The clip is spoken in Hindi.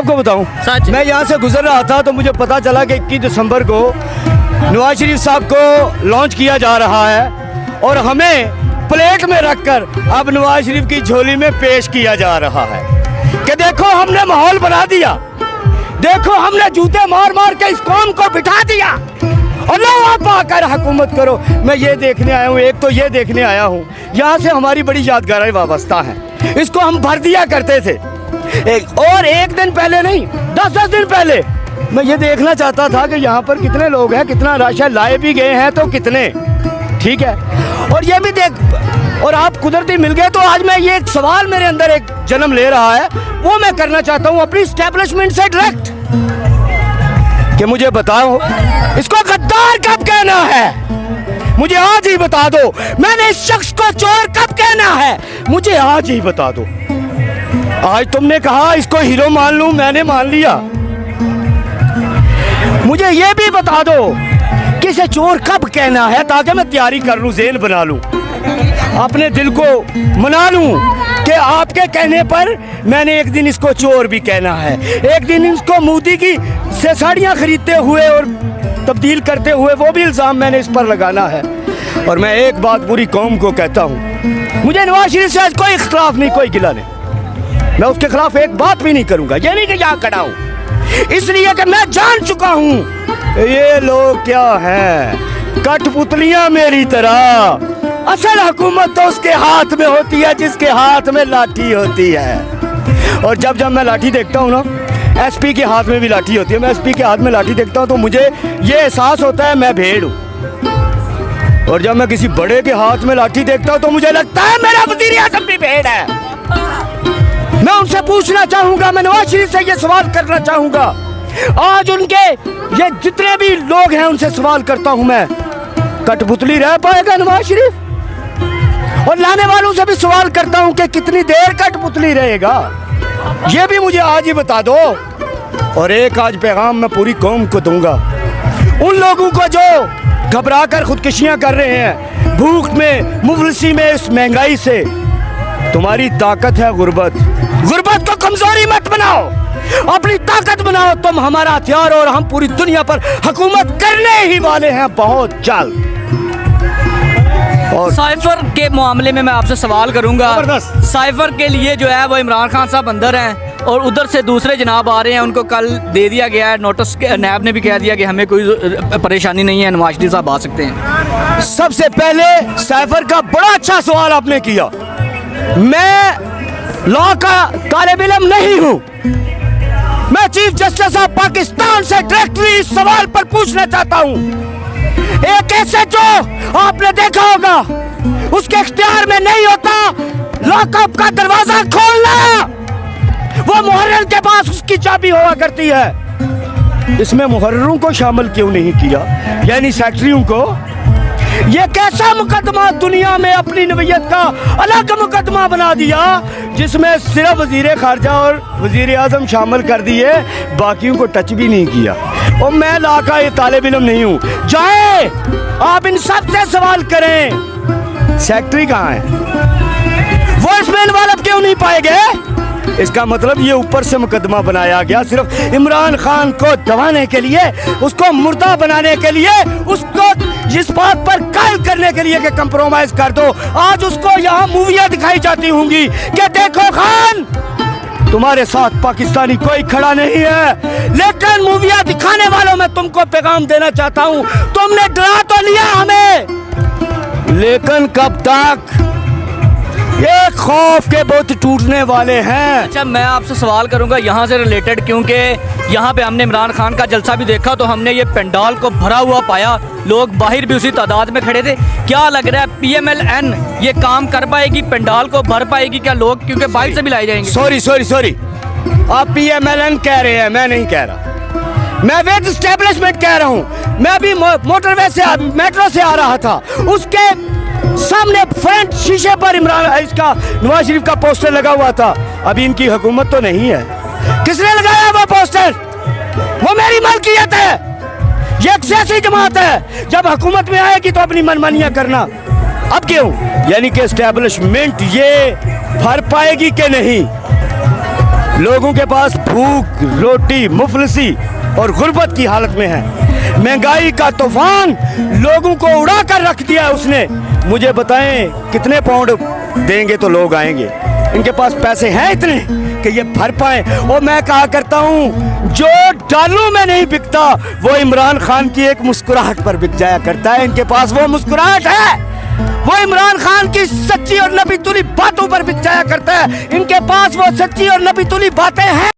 आपको बताऊं, मैं यहाँ से गुजर रहा था तो मुझे पता चला कि 21 दिसंबर को नवाज शरीफ साहब को लॉन्च किया जा रहा है और हमें प्लेट में रखकर अब नवाज शरीफ की झोली में पेश किया जा रहा है कि देखो हमने माहौल बना दिया, देखो हमने जूते मार मार के इस कौम को बिठा दिया और लो आप आकर हुकूमत करो। मैं ये देखने आया हूँ, एक तो ये देखने आया हूँ, यहाँ से हमारी बड़ी यादगारें वाबस्ता हैं। इसको हम भर दिया करते थे और एक दिन पहले नहीं 10-10 दिन पहले मैं ये देखना चाहता था कि यहाँ पर कितने लोग हैं, कितना राशन लाए भी गए हैं तो कितने, ठीक है। और ये भी देख, और आप कुदरती मिल गए तो आज मैं ये एक सवाल मेरे अंदर एक जन्म ले रहा है, वो मैं करना चाहता हूँ अपनी एस्टेब्लिशमेंट से डायरेक्ट कि मुझे बताओ इसको गद्दार कब कहना है, मुझे आज ही बता दो। मैंने इस शख्स को चोर कब कहना है, मुझे आज ही बता दो। आज तुमने कहा इसको हीरो मान लूं, मैंने मान लिया। मुझे ये भी बता दो कि इसे चोर कब कहना है ताकि मैं तैयारी कर लूं, ज़ेहन बना लूं, अपने दिल को मना लूं कि आपके कहने पर मैंने एक दिन इसको चोर भी कहना है, एक दिन इसको मोदी की से साड़ियाँ खरीदते हुए और तब्दील करते हुए वो भी इल्ज़ाम मैंने इस पर लगाना है। और मैं एक बात पूरी कौम को कहता हूँ, मुझे नवाज शरीफ से आज कोई इख्तिलाफ नहीं, कोई गिला नहीं, मैं उसके खिलाफ एक बात भी नहीं करूँगा। ये नहीं कि यहाँ खड़ा हूँ, इसलिए कि मैं जान चुका हूँ ये लोग क्या हैं, कठपुतलियाँ मेरी तरह। असल हुकूमत तो उसके हाथ में होती है जिसके हाथ में लाठी होती है। और जब जब मैं लाठी देखता हूँ ना, एसपी के हाथ में भी लाठी होती है, मैं एसपी के हाथ में लाठी देखता हूँ तो मुझे ये एहसास होता है मैं भेड़ हूँ। और जब मैं किसी बड़े के हाथ में लाठी देखता हूँ तो मुझे लगता है मेरा वज़ीर आज़म भी भेड़ है। मैं उनसे पूछना चाहूँगा, मैं नवाज शरीफ से ये सवाल करना चाहूँगा, आज उनके ये जितने भी लोग हैं उनसे सवाल करता हूँ मैं, कठपुतली रह पाएगा नवाज शरीफ? और लाने वालों से भी सवाल करता हूँ कि कितनी देर कठपुतली रहेगा, ये भी मुझे आज ही बता दो। और एक आज पैगाम मैं पूरी कौम को दूंगा, उन लोगों को जो घबरा कर खुदकुशियाँ कर रहे हैं, भूख में, मुफलिसी में, इस महंगाई से। तुम्हारी ताकत है गुर्बत, गुर्बत को कमजोरी मत बनाओ, अपनी ताकत बनाओ। तुम हमारा हथियार और हम पूरी दुनिया पर हुकूमत करने ही वाले हैं बहुत जल्द। और साइफर के मामले में मैं आपसे सवाल करूंगा, साइफर के लिए जो है वो इमरान खान साहब अंदर हैं और उधर से दूसरे जनाब आ रहे हैं, उनको कल दे दिया गया है नोटिस, नैब ने भी कह दिया कि हमें कोई परेशानी नहीं है, नवाज शरीफ साहब आ सकते हैं। सबसे पहले साइफर का बड़ा अच्छा सवाल आपने किया। मैं लॉ का तालिब इल्म नहीं हूँ, मैं चीफ जस्टिस ऑफ पाकिस्तान से डायरेक्टली इस सवाल पर पूछना चाहता हूँ। एक ऐसे जो आपने देखा होगा उसके इख्तियार में नहीं होता लॉकअप का दरवाजा खोलना, वो मुहर्रिर के पास उसकी चाबी हुआ करती है। इसमें मुहर्रिरों को शामिल क्यों नहीं किया, यानी सेक्रेटरियों को? ये कैसा मुकदमा दुनिया में अपनी नवीयत का अलग मुकदमा बना दिया जिसमें सिर्फ वजीर खारजा और वजीर आजम शामिल कर दिए, बाकियों को टच भी नहीं किया। और मैं लॉ का ये तालिब इल्म नहीं हूँ, जाए आप इन सब से सवाल करें सेक्रेटरी कहाँ है, वॉइसमेल वाला क्यों नहीं पाए गए? इसका मतलब ये ऊपर से मुकदमा बनाया गया सिर्फ इमरान खान को दबाने के लिए, उसको मुर्दा बनाने के लिए, उसको इस बात पर कायल करने के लिए कि कंप्रोमाइज कर दो। आज उसको यहाँ मूवियाँ दिखाई जाती होंगी कि देखो खान तुम्हारे साथ पाकिस्तानी कोई खड़ा नहीं है, लेकिन मूवियाँ दिखाने वालों में तुमको पैगाम देना चाहता हूँ, तुमने डरा तो लिया हमें, लेकिन कब तक? ये खौफ के बहुत टूटने वाले हैं। अच्छा, मैं आपसे सवाल करूंगा यहाँ से रिलेटेड, क्योंकि यहाँ पे हमने इमरान खान का जलसा भी देखा तो हमने ये पंडाल को भरा हुआ पाया, लोग बाहर भी उसी तादाद में खड़े थे। क्या लग रहा है PMLN ये काम कर पाएगी, पंडाल को भर पाएगी क्या लोग, क्योंकि बाहर से भी लाए जाएंगे? सॉरी आप PMLN कह रहे हैं, मैं नहीं कह रहा, मैं वेट एस्टेब्लिशमेंट कह रहा हूँ। मैं अभी मोटरवे से मेट्रो से आ रहा था, उसके सामने फ्रंट शीशे पर इसका नवाज शरीफ का पोस्टर लगा हुआ था। अभी इनकी हुकूमत तो नहीं है, किसने लगाया वो पोस्टर? वो मेरी मलकियत है, ये एक सियासी जमात है, जब हुकूमत में आएगी तो अपनी मनमानियां करना। अब क्यों? यानी कि एस्टेब्लिशमेंट ये भर पाएगी कि नहीं? लोगों के पास भूख, रोटी, मुफलिसी और गुर्बत की हालत में है। महंगाई का तूफान लोगों को उड़ा कर रख दिया है उसने। मुझे बताएं कितने पाउंड देंगे तो लोग आएंगे? इनके पास पैसे हैं इतने कि ये भर पाए? और मैं कहा करता हूं, जो डालू में नहीं बिकता वो इमरान खान की एक मुस्कुराहट पर बिक जाया करता है। इनके पास वो मुस्कुराहट है, वो इमरान खान की सच्ची और नबी तुली बातों पर बिक जाया करता है। इनके पास वो सच्ची और नबी तुली बातें हैं।